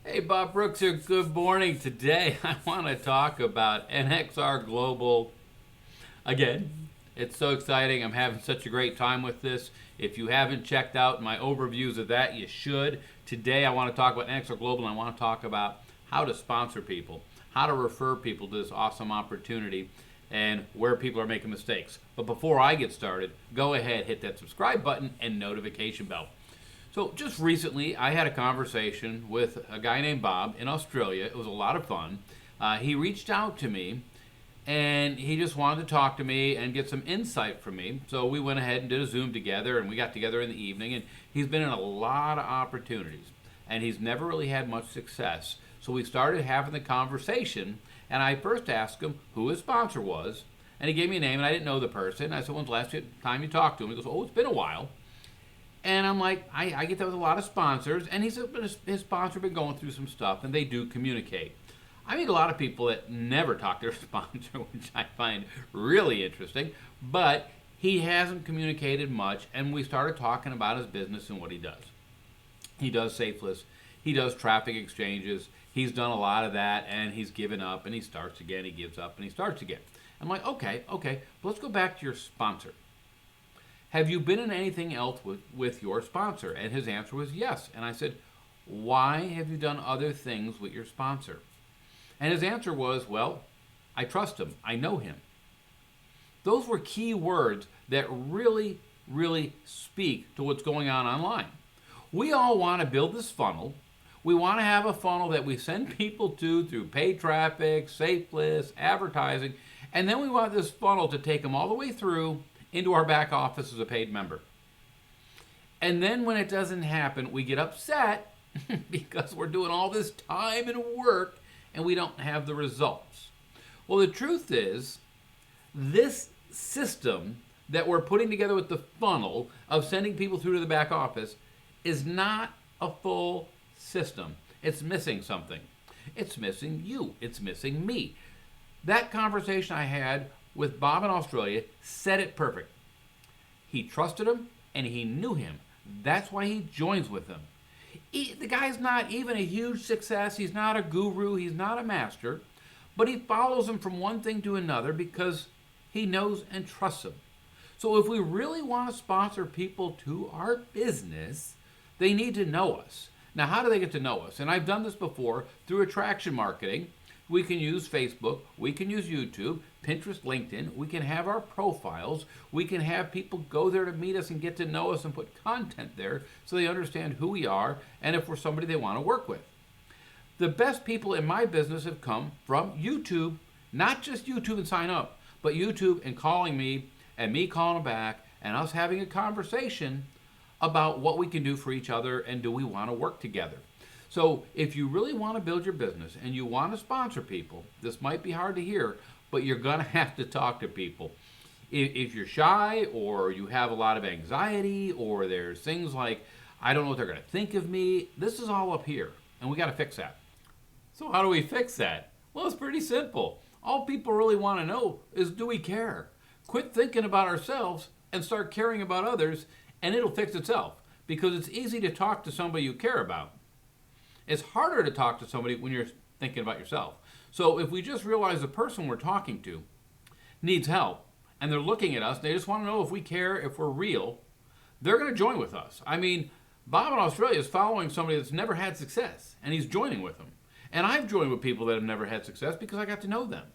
Hey, Bob Brooks here. Good morning. Today I want to talk about NXR Global again. It's so exciting. I'm having such a great time with this. If you haven't checked out my overviews of that, you should. Today I want to talk about NXR Global and I want to talk about how to sponsor people, how to refer people to this awesome opportunity, and where people are making mistakes. But before I get started, go ahead, hit that subscribe button and notification bell. So just recently, I had a conversation with a guy named Bob in Australia. It was a lot of fun. He reached out to me, and he just wanted to talk to me and get some insight from me. So we went ahead and did a Zoom together, and we got together in the evening. And he's been in a lot of opportunities, and he's never really had much success. So we started having the conversation, and I first asked him who his sponsor was, and he gave me a name, and I didn't know the person. I said, "When's the last time you talked to him?" He goes, "Oh, it's been a while." And I'm like, I get that with a lot of sponsors, and his sponsor been going through some stuff, and they do communicate. I meet a lot of people that never talk to their sponsor, which I find really interesting, but he hasn't communicated much, and we started talking about his business and what he does. He does Safeless, he does traffic exchanges, he's done a lot of that, and he's given up, and he starts again, he gives up, and he starts again. I'm like, okay, but let's go back to your sponsor. Have you been in anything else with your sponsor? And his answer was yes. And I said, why have you done other things with your sponsor? And his answer was, well, I trust him. I know him. Those were key words that really, really speak to what's going on online. We all want to build this funnel. We want to have a funnel that we send people to through paid traffic, Safeless, advertising, and then we want this funnel to take them all the way through into our back office as a paid member. And then when it doesn't happen, we get upset because we're doing all this time and work and we don't have the results. Well, the truth is, this system that we're putting together with the funnel of sending people through to the back office is not a full system. It's missing something. It's missing you. It's missing me. That conversation I had with Bob in Australia said it perfect. He trusted him and he knew him. That's why he joins with him. The guy's not even a huge success. He's not a guru. He's not a master. But he follows him from one thing to another because he knows and trusts him. So if we really want to sponsor people to our business, they need to know us. Now, how do they get to know us? And I've done this before through attraction marketing. We can use Facebook, we can use YouTube, Pinterest, LinkedIn. We can have our profiles. We can have people go there to meet us and get to know us and put content there so they understand who we are and if we're somebody they want to work with. The best people in my business have come from YouTube, not just YouTube and sign up, but YouTube and calling me and me calling them back and us having a conversation about what we can do for each other and do we want to work together. So if you really want to build your business and you want to sponsor people, this might be hard to hear, but you're going to have to talk to people. If you're shy or you have a lot of anxiety or there's things like, I don't know what they're going to think of me, this is all up here, and we got to fix that. So how do we fix that? Well, it's pretty simple. All people really want to know is, do we care? Quit thinking about ourselves and start caring about others, and it'll fix itself, because it's easy to talk to somebody you care about. It's harder to talk to somebody when you're thinking about yourself. So if we just realize the person we're talking to needs help and they're looking at us, they just want to know if we care, if we're real, they're going to join with us. I mean, Bob in Australia is following somebody that's never had success and he's joining with them. And I've joined with people that have never had success because I got to know them.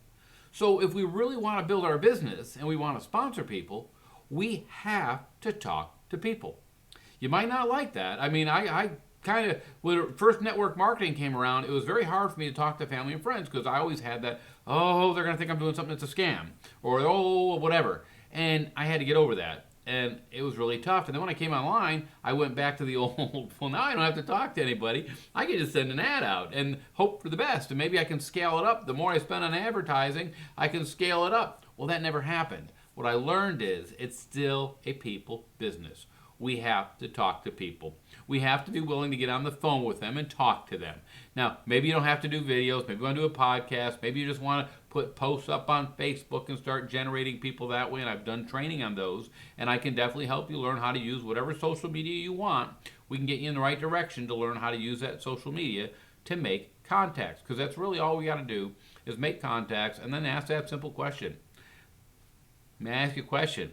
So if we really want to build our business and we want to sponsor people, we have to talk to people. You might not like that. I mean, I kind of, when first network marketing came around, it was very hard for me to talk to family and friends because I always had that, oh, they're going to think I'm doing something that's a scam, or oh, whatever. And I had to get over that. And it was really tough. And then when I came online, I went back to the old, well, now I don't have to talk to anybody. I can just send an ad out and hope for the best. And maybe I can scale it up. The more I spend on advertising, I can scale it up. Well, that never happened. What I learned is it's still a people business. We have to talk to people. We have to be willing to get on the phone with them and talk to them. Now, maybe you don't have to do videos. Maybe you want to do a podcast. Maybe you just want to put posts up on Facebook and start generating people that way. And I've done training on those. And I can definitely help you learn how to use whatever social media you want. We can get you in the right direction to learn how to use that social media to make contacts, because that's really all we got to do is make contacts and then ask that simple question. May I ask you a question?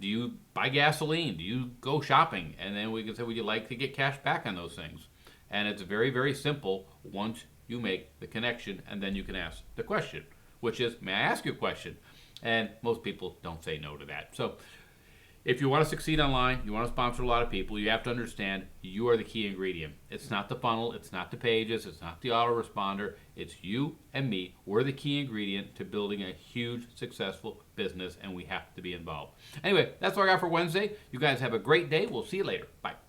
Do you buy gasoline? Do you go shopping? And then we can say, would you like to get cash back on those things? And it's very, very simple once you make the connection, and then you can ask the question, which is, may I ask you a question? And most people don't say no to that. So if you want to succeed online, you want to sponsor a lot of people, you have to understand you are the key ingredient. It's not the funnel, it's not the pages, it's not the autoresponder, it's you and me. We're the key ingredient to building a huge, successful business, and we have to be involved. Anyway, that's all I got for Wednesday. You guys have a great day. We'll see you later. Bye.